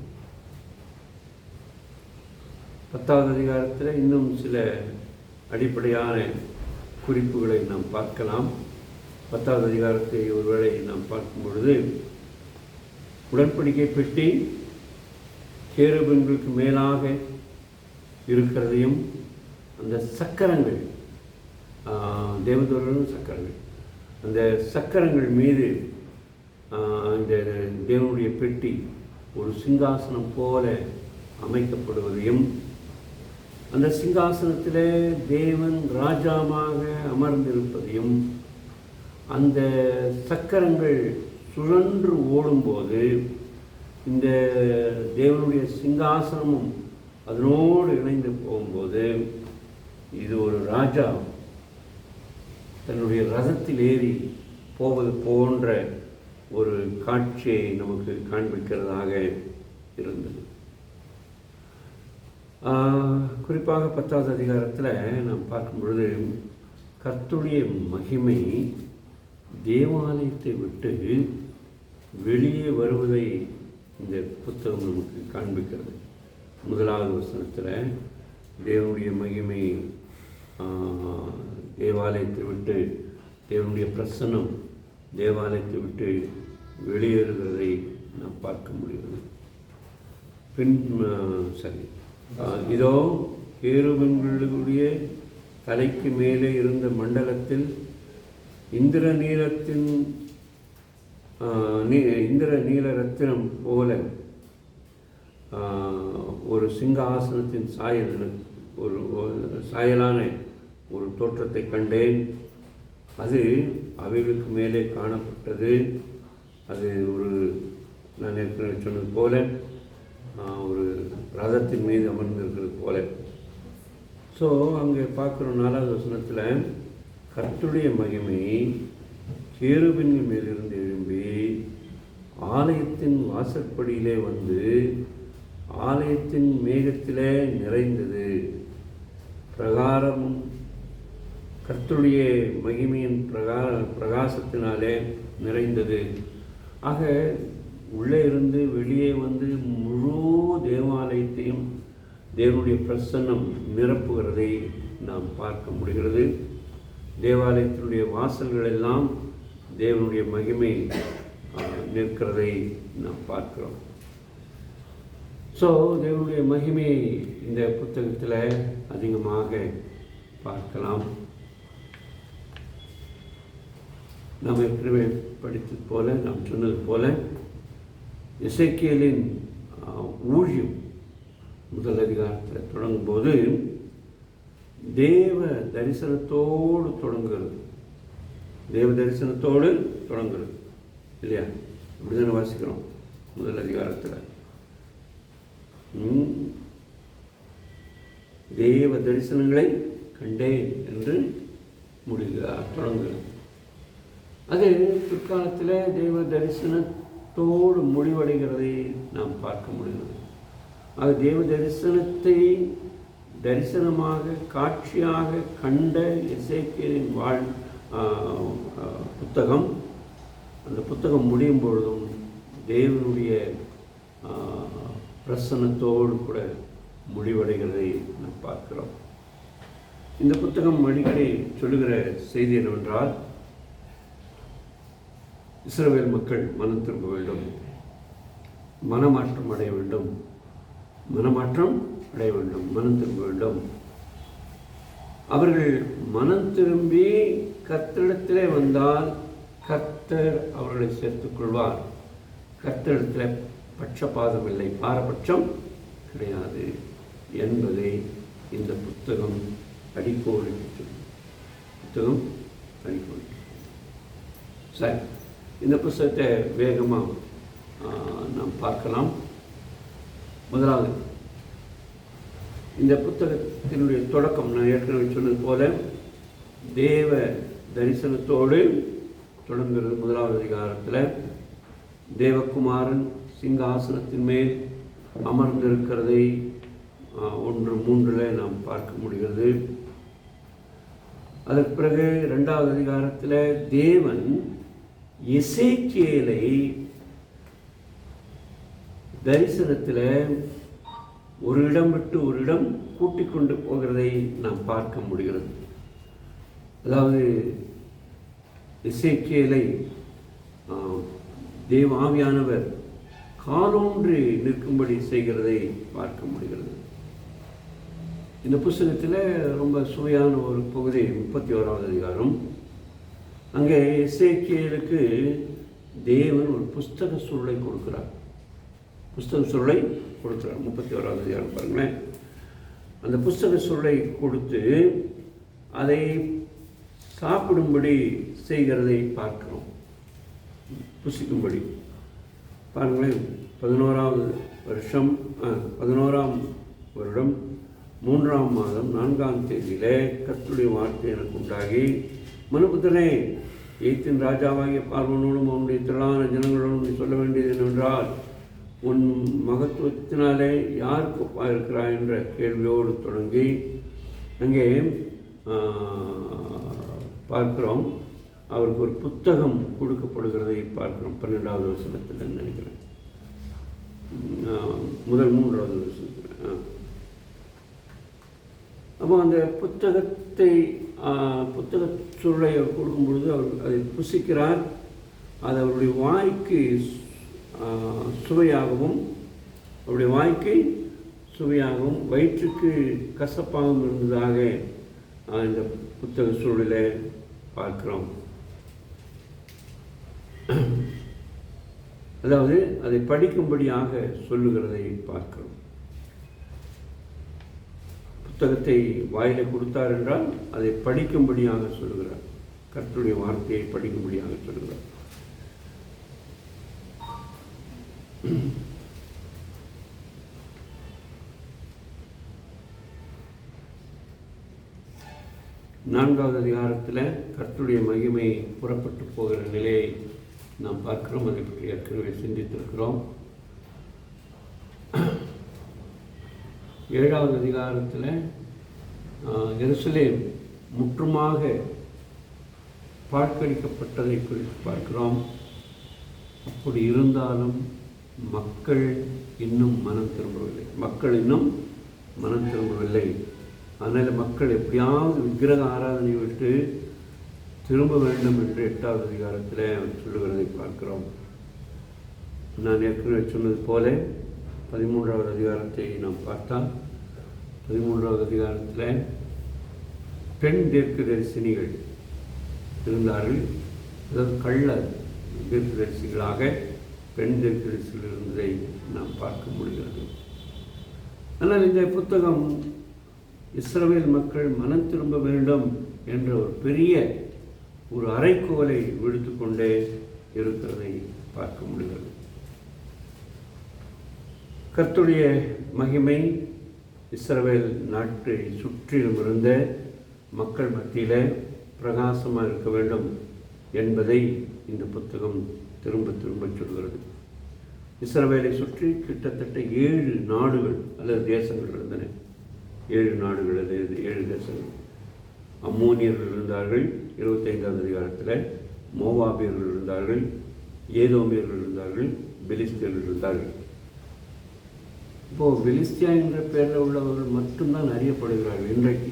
10வது அதிகாரத்தில் இன்னும் சில அடிப்படையான குறிப்புகளை நாம் பார்க்கலாம். 10வது அதிகாரத்தை ஒருவேளை நாம் பார்க்கும் பொழுது உடன்படிக்கை பெட்டி கேருபீன்களுக்கு மேலாக இருக்கிறதையும் அந்த சக்கரங்கள் தேவதூதர்களும் சக்கரங்கள் அந்த சக்கரங்கள் மீது இந்த தேவனுடைய பெட்டி ஒரு சிங்காசனம் போல அமைக்கப்படுவதையும் அந்த சிங்காசனத்தில் தேவன் ராஜாவாக அமர்ந்திருப்பதையும் அந்த சக்கரங்கள் சுழன்று ஓடும்போது இந்த தேவனுடைய சிங்காசனமும் அதனோடு இணைந்து போகும்போது இது ஒரு ராஜா தன்னுடைய ரதத்தில் ஏறி போவது போன்ற ஒரு காட்சியை நமக்கு காண்பிக்கிறதாக இருந்தது. குறிப்பாக 10வது அதிகாரத்தில் நாம் பார்க்கும் பொழுது கர்த்தருடைய மகிமை தேவாலயத்தை விட்டு வெளியே வருவதை இந்த புத்தகம் நமக்கு காண்பிக்கிறது. 1வது வசனத்தில் தேவனுடைய மகிமை தேவாலயத்தை விட்டு தேவனுடைய பிரசன்னம் தேவாலயத்தை விட்டு வெளியேறுகிறதை நாம் பார்க்க முடிகிறது. இதோ கேருபீன்களுடைய தலைக்கு மேலே இருந்த மண்டலத்தில் இந்திர நீல ரத்தினம் போல ஒரு சிங்காசனத்தின் ஒரு சாயலான ஒரு தோற்றத்தை கண்டேன். அது அவைகளுக்கு மேலே காணப்பட்டது. அது நான் ஏற்கனவே சொன்னது போல ஒரு ரதத்தின் மீது அமர்ந்திருக்கிறது போல. ஸோ அங்கே பார்க்குறோம் 4வது வசனத்தில் கர்த்தருடைய மகிமை கேருபீன்கள் மேலிருந்து எழும்பி ஆலயத்தின் வாசற்படியிலே வந்து ஆலயத்தின் மேகத்திலே நிறைந்தது. பிரகாரம் கர்த்தருடைய மகிமையின் பிரகாசத்தினாலே நிறைந்தது. ஆக உள்ளே இருந்து வெளியே வந்து முழு தேவாலயத்தையும் தேவனுடைய பிரசன்னம் நிரப்புகிறதை நாம் பார்க்க முடிகிறது. தேவாலயத்தினுடைய வாசல்கள் எல்லாம் தேவனுடைய மகிமை நிற்கிறதை நாம் பார்க்கிறோம். ஸோ தேவனுடைய மகிமையை இந்த புத்தகத்தில் அதிகமாக பார்க்கலாம். நாம் ஏற்கனவே படித்தது போல நாம் சொன்னது போல எசேக்கியேலின் ஊழியம் 1 அதிகாரத்தில் தொடங்கும்போது தேவ தரிசனத்தோடு தொடங்குகிறது. தேவ தரிசனத்தோடு தொடங்குகிறது இல்லையா? அப்படிதானே வாசிக்கிறோம் 1 அதிகாரத்தில். தேவ தரிசனங்களை கண்டேன் என்று தொடங்குகிறது. அது பிற்காலத்தில் தேவ தரிசனத்தோடு முடிவடைகிறதை நாம் பார்க்க முடிகிறது. அது தேவ தரிசனத்தை தரிசனமாக காட்சியாக கண்ட எசேக்கியேலின் புத்தகம், அந்த புத்தகம் முடியும் பொழுதும் தேவனுடைய பிரசன்னத்தோடு கூட முடிவடைகிறதை நாம் பார்க்கிறோம். இந்த புத்தகம் அடிக்கடி சொல்லுகிற செய்தி என்னவென்றால், இஸ்ரவேல் மக்கள் மனம் திரும்ப வேண்டும், மனமாற்றம் அடைய வேண்டும், மனம் திரும்ப வேண்டும். அவர்கள் மனம் திரும்பி கர்த்தரிடத்திலே வந்தால் கர்த்தர் அவர்களை சேர்த்துக் கொள்வார். கர்த்தரிடத்தில் பட்சபாதம் இல்லை, பாரபட்சம் கிடையாது என்பதை இந்த புத்தகம் அடிக்கோடிட்டு. சரி, இந்த புத்தகத்தை வேகமாக நாம் பார்க்கலாம். முதலாவது, இந்த புத்தகத்தினுடைய தொடக்கம் நான் ஏற்கனவே சொன்னது போல தேவ தரிசனத்தோடு தொடங்குகிறது. முதலாவது அதிகாரத்தில் தேவகுமாரன் சிங்காசனத்தின் மேல் அமர்ந்திருக்கிறதை 1:3 நாம் பார்க்க முடிகிறது. அதற்கு பிறகு 2வது அதிகாரத்தில் தேவன் எசேக்கியேலை தரிசனத்தில் ஒரு இடம் விட்டு ஒரு இடம் கூட்டிக் கொண்டு போகிறதை நாம் பார்க்க முடிகிறது. அதாவது எசேக்கியேலை தேவ ஆவியானவர் காலூன்றி நிற்கும்படி செய்கிறதை பார்க்க முடிகிறது. இந்த புத்தகத்தில் ரொம்ப சுவையான ஒரு பகுதி 31வது அதிகாரம். அங்கே எசேக்கியேலுக்கு தேவன் ஒரு புஸ்தக சுருளை கொடுக்கிறார். 31வது அதிகாரம் பாருங்களேன். அந்த புஸ்தக சுருளை கொடுத்து அதை சாப்பிடும்படி செய்கிறதை பார்க்கிறோம். புசிக்கும்படி பாருங்களேன். 11ஆம் வருடம் 3ஆம் மாதம் 4ஆம் தேதியிலே கர்த்தருடைய வார்த்தை எனக்கு உண்டாகி, மனுபுத்திரனே, எகிப்தின் ராஜாவாகிய பார்வோனோடும் அவனுடைய திரளான ஜனங்களோடும் நீ சொல்ல வேண்டியது என்னவென்றால், உன் மகத்துவத்தினாலே யாருக்கு ஒப்பாக இருக்கிறாய் என்ற கேள்வியோடு தொடங்கி அங்கே பார்க்கிறோம். அவருக்கு ஒரு புத்தகம் கொடுக்கப்படுகிறதை பார்க்கிறோம். 12வது வசனத்தில் நினைக்கிறேன், முதல் 3வது வசனத்தில். அப்போ அந்த புத்தக சூழலை அவர் கொடுக்கும் பொழுது அவர் அதை புசிக்கிறார். அது அவருடைய வாய்க்கு சுவையாகவும் வயிற்றுக்கு கசப்பாகவும் இருந்ததாக இந்த புத்தக சூழலை பார்க்கிறோம். அதாவது அதை படிக்கும்படியாக சொல்லுகிறதை பார்க்கிறோம். புத்தகத்தை வாயில கொடுத்தார் என்றால் அதை படிக்கும்படியாக சொல்லுகிறார். கர்த்தருடைய வார்த்தையை படிக்கும்படியாக சொல்லுகிறார். நான்காவது அதிகாரத்தில் கர்த்தருடைய மகிமை புறப்பட்டு போகிற நிலையை நாம் பார்க்கிறோம். அதை பற்றி ஏற்கனவே சிந்தித்திருக்கிறோம். 7வது அதிகாரத்தில் எருசலேம் முற்றுமாக பார்க்கடிக்கப்பட்டதை குறித்து பார்க்கிறோம். அப்படி இருந்தாலும் மக்கள் இன்னும் மனம் திரும்பவில்லை. அதனால் மக்கள் எப்படியாவது விக்கிரக ஆராதனை விட்டு திரும்ப வேண்டும் என்று 8வது அதிகாரத்தில் அவர் சொல்லுகிறதை பார்க்கிறோம். நான் ஏற்கனவே சொன்னது போல 13வது அதிகாரத்தை நாம் பார்த்தால் 13வது அதிகாரத்தில் பெண் தீர்க்கதரிசினிகள் இருந்தார்கள். அதாவது கள்ள தீர்க்கதரிசிகளாக பெண் தீர்க்கதரிசிகள் இருந்ததை நாம் பார்க்க முடிகிறது. ஆனால் இந்த புத்தகம் இஸ்ரவேல் மக்கள் மனம் திரும்ப வேண்டும் என்ற ஒரு பெரிய ஒரு அறைகூவலை விடுத்து கொண்டே இருக்கிறதை பார்க்க முடிகிறது. கர்த்தருடைய மகிமை இஸ்ரவேல் நாட்டை சுற்றிலும் இருந்த மக்கள் மத்தியில் பிரகாசமாக இருக்க வேண்டும் என்பதை இந்த புத்தகம் திரும்ப சொல்கிறது. இஸ்ரவேலை சுற்றி கிட்டத்தட்ட 7 நாடுகள் அல்லது தேசங்கள் இருந்தன. 7 நாடுகளில் 7 தேசங்கள். அம்மோனியர்கள் இருந்தார்கள் 25வது அதிகாரத்தில், மோவாபியர்கள் இருந்தார்கள், ஏதோமியர்கள் இருந்தார்கள், பெலிஸ்தியர்கள் இருந்தார்கள். இப்போது பெலிஸ்தியா என்ற பெயரில் உள்ளவர்கள் மட்டும்தான் அறியப்படுகிறார்கள் இன்றைக்கு.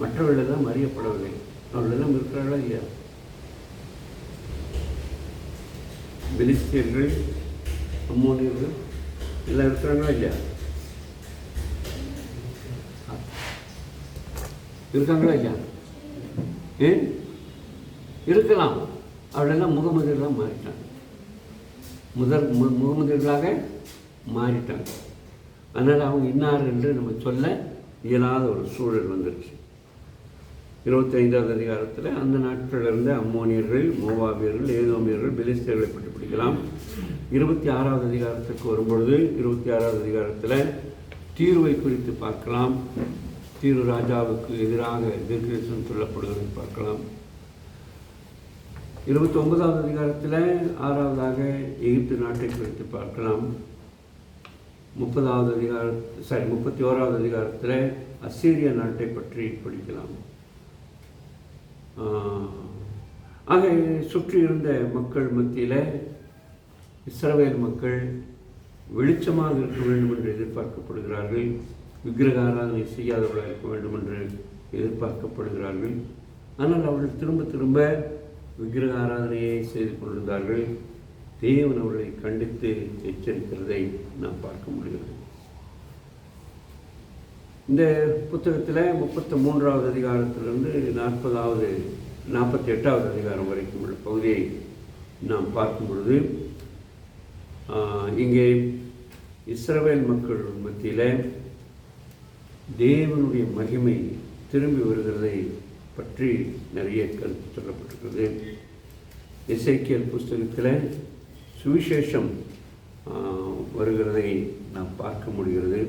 மற்றவர்கள் எல்லாம் அறியப்படவில்லை. அவர்களெல்லாம் இருக்கிறார்களா இல்லையா? பெலிஸ்தியர்கள், அம்மோனியர்கள் எல்லாம் இருக்கிறாங்களா இல்லையா? இருக்காங்களா இல்லையா? ஏன் இருக்கலாம். அவளெல்லாம் முகமதியர்களாக மாறிட்டாங்க. முகமதியர்களாக மாறிட்டாங்க. அதனால் அவங்க இன்னார் என்று நம்ம சொல்ல இயலாத ஒரு சூழல் வந்துடுச்சு. 25வது அதிகாரத்தில் அந்த நாட்களில் இருந்த அம்மோனியர்கள், மோவாபியர்கள், ஏதோமியர்கள், பெலிஸ்தியர்களை பற்றி படிக்கலாம். 26வது அதிகாரத்துக்கு வரும்பொழுது 26வது அதிகாரத்தில் தீர்வை குறித்து பார்க்கலாம். தீரு ராஜாவுக்கு எதிராக தீர்க்கதரிசனம் சொல்லப்படுகிறது பார்க்கலாம். 29வது அதிகாரத்தில் 6வதாக எகிப்து நாட்டை குறித்து பார்க்கலாம். 31வது அதிகாரத்தில் அசீரிய நாட்டை பற்றி படிக்கலாம். ஆக சுற்றி இருந்த மக்கள் மத்தியில் இஸ்ரவேல் மக்கள் வெளிச்சமாக இருக்க வேண்டும் என்று எதிர்பார்க்கப்படுகிறார்கள். விக்கிரக ஆராதனை செய்யாதவர்களாக இருக்க வேண்டும் என்று எதிர்பார்க்கப்படுகிறார்கள். ஆனால் அவர்கள் திரும்ப திரும்ப விக்கிரக ஆராதனையை செய்து கொண்டிருந்தார்கள். தேவன் அவர்களை கண்டித்து எச்சரிக்கிறதை நாம் பார்க்க முடிகிறது. இந்த புத்தகத்தில் 33வது அதிகாரத்திலிருந்து 48வது அதிகாரம் வரைக்கும் உள்ள பகுதியை நாம் பார்க்கும் பொழுது இங்கே இஸ்ரவேல் மக்கள் மத்தியில் தேவனுடைய மகிமை திரும்பி வருகிறதை பற்றி நிறைய கருத்து சொல்லப்பட்டிருக்கிறது. எசேக்கியேல் புஸ்தகத்தில் சுவிசேஷம் வருகிறதை நாம் பார்க்க முடிகிறது.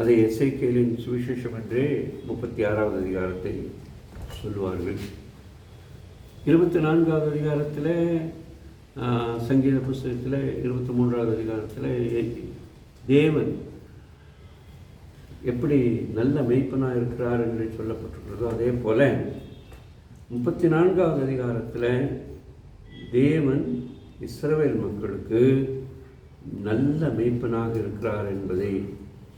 அதை எசேக்கியேலின் சுவிசேஷம் என்றே 36வது அதிகாரத்தை சொல்லுவார்கள். 24வது அதிகாரத்தில் சங்கீத புஸ்தகத்தில் 23வது அதிகாரத்தில் தேவன் எப்படி நல்ல மெய்ப்பனாக இருக்கிறார் என்று சொல்லப்பட்டிருக்கிறதோ அதே போல் 34வது அதிகாரத்தில் தேவன் இஸ்ரவேல் மக்களுக்கு நல்ல மெய்ப்பனாக இருக்கிறார் என்பதை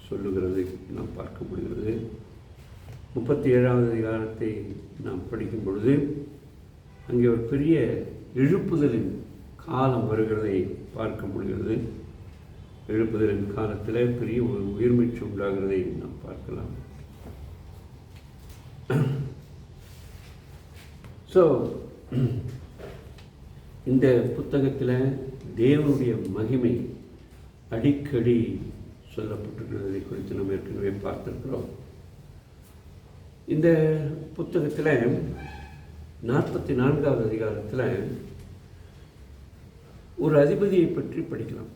சொல்லுகிறது நாம் பார்க்க முடிகிறது. 37வது அதிகாரத்தை நாம் படிக்கும் பொழுது அங்கே ஒரு பெரிய எழுப்புதலின் காலம் வருகிறதை பார்க்க முடிகிறது. எழுப்புதலின் காலத்தில் பெரிய ஒரு உயிர்மீட்சி உண்டாகிறதை நாம் பார்க்கலாம். ஸோ இந்த புத்தகத்தில் தேவனுடைய மகிமை அடிக்கடி சொல்லப்பட்டிருக்கிறதை குறித்து நம்ம ஏற்கனவே பார்த்துருக்கிறோம். இந்த புத்தகத்தில் 44வது அதிகாரத்தில் ஒரு அதிபதியை பற்றி படிக்கலாம்.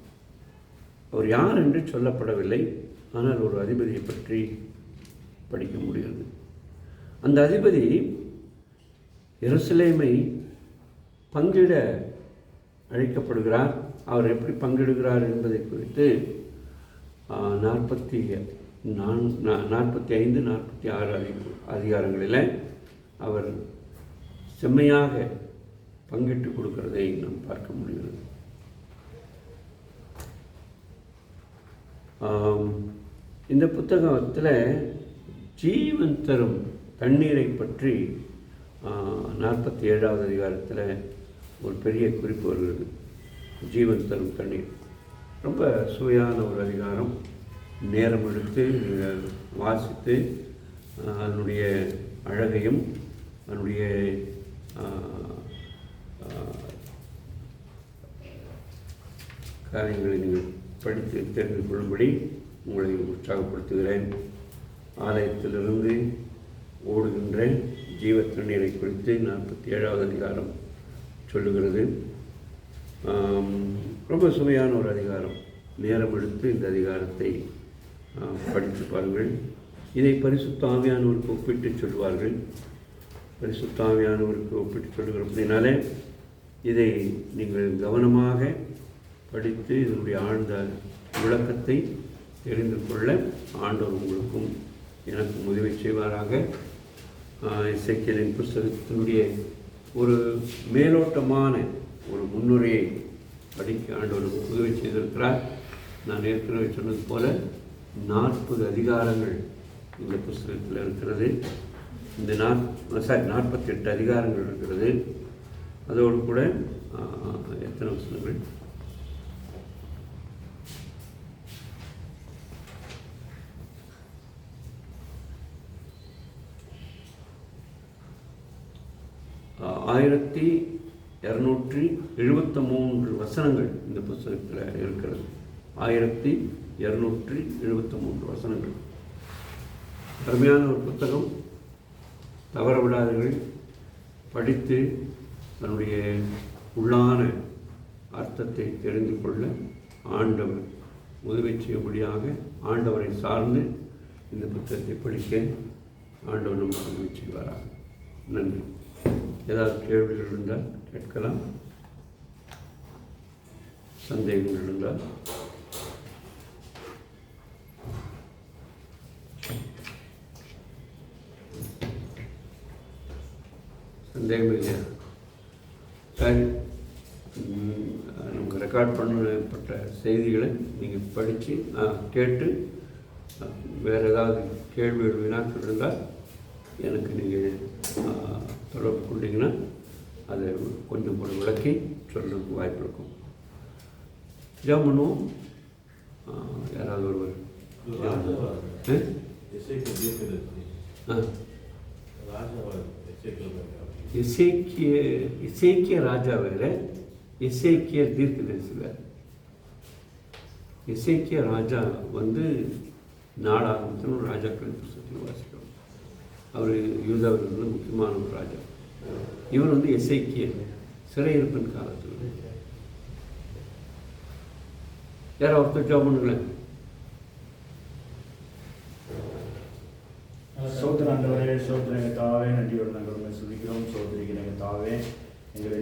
அவர் யார் என்று சொல்லப்படவில்லை, ஆனால் ஒரு அதிபதியை பற்றி படிக்க முடிகிறது. அந்த அதிபதி எருசலேமை பங்கிட அழைக்கப்படுகிறார். அவர் எப்படி பங்கிடுகிறார் என்பதை குறித்து 45, 46 அதிகாரங்களில் அவர் செம்மையாக பங்கிட்டு கொடுக்கிறதை நாம் பார்க்க முடிகிறது. இந்த புத்தகத்தில் ஜீவன் தரும் தண்ணீரை பற்றி 47வது அதிகாரத்தில் ஒரு பெரிய குறிப்பு வருகிறது. ஜீவன் தரும் தண்ணீர் ரொம்ப சுவையான ஒரு அதிகாரம். நேரம் எடுத்து வாசித்து அதனுடைய அழகையும் அதனுடைய காரியங்களை நீங்கள் படித்து தெரிந்து கொள்ளும்படி உங்களை உற்சாகப்படுத்துகிறேன். ஆலயத்திலிருந்து ஓடுகின்ற ஜீவ தண்ணீரை குறித்து 47வது அதிகாரம் சொல்லுகிறது. ரொம்ப சுவையான ஒரு அதிகாரம். நேரம் எடுத்து இந்த அதிகாரத்தை படித்து பாருங்கள். இதை பரிசுத்த ஆவியானவருக்கு ஒப்பிட்டு சொல்வார்கள். பரிசுத்த ஆவியானவருக்கு ஒப்பிட்டு சொல்லுகிறபடினாலே இதை நீங்கள் கவனமாக படித்து இதனுடைய ஆழ்ந்த விளக்கத்தை தெரிந்து கொள்ள ஆண்டவர் உங்களுக்கும் எனக்கும் உதவி செய்வாராக. எசேக்கியேலின் புஸ்தகத்தினுடைய ஒரு மேலோட்டமான ஒரு முன்னுரையை படிக்க ஆண்டவர் உதவி செய்திருக்கிறார். நான் ஏற்கனவே சொன்னது போல 40 அதிகாரங்கள் இந்த புஸ்தகத்தில் இருக்கிறது. இந்த 48 அதிகாரங்கள் இருக்கிறது. அதோடு கூட எத்தனை வசனங்கள்? 1273 வசனங்கள் இந்த புஸ்தகத்தில் இருக்கிறது. 1273 வசனங்கள். அருமையான ஒரு புத்தகம். தவற விடாதீர்கள். படித்து தன்னுடைய உள்ளான அர்த்தத்தை தெரிந்து கொள்ள ஆண்டவர் உதவி செய்யும்படியாக ஆண்டவரை சார்ந்து இந்த புத்தகத்தை படிக்க ஆண்டவர் நமக்கு உதவி செய்வாராக. நன்றி. ஏதாவது கேள்விகள் இருந்தால் கேட்கலாம். சந்தேகங்கள் இருந்தால் சந்தேகம் இல்லையா? நமக்கு ரெக்கார்ட் பண்ணப்பட்ட செய்திகளை நீங்கள் படித்து கேட்டு வேறு ஏதாவது கேள்விகள் வினாக்கள் இருந்தால் எனக்கு நீங்கள் தொடர்பு கொண்டீங்கன்னா அதை கொஞ்சம் கூட விளக்கி சொல்கிறதுக்கு வாய்ப்பு இருக்கும். ஜெபம் பண்ணுவோம். யாராவது ஒருவர் இசைக்கிய ராஜா வேறு, இசைக்கிய தீர்க்கதரிசி வேறு. இசைக்கிய ராஜா நாளாகமத்தின் ஒரு ராஜாக்களின் புத்தகத்தில் வாசிக்கிறோம். அவர் யூதாவில் உள்ள முக்கியமான ஒரு ராஜா. இவர் எசேக்கியா சிறையிருப்பின் காலத்தில். யாரோ ஒருத்தர் ஜெபம் பண்ணுங்களேன். சோதர ஆண்டவரே, சோதர எங்கள் தாவே, நன்றியோடு நாங்கள் உண்மை சுதிக்கிறோம். சோதரிக்கிற எங்கள் தாவே, எங்களை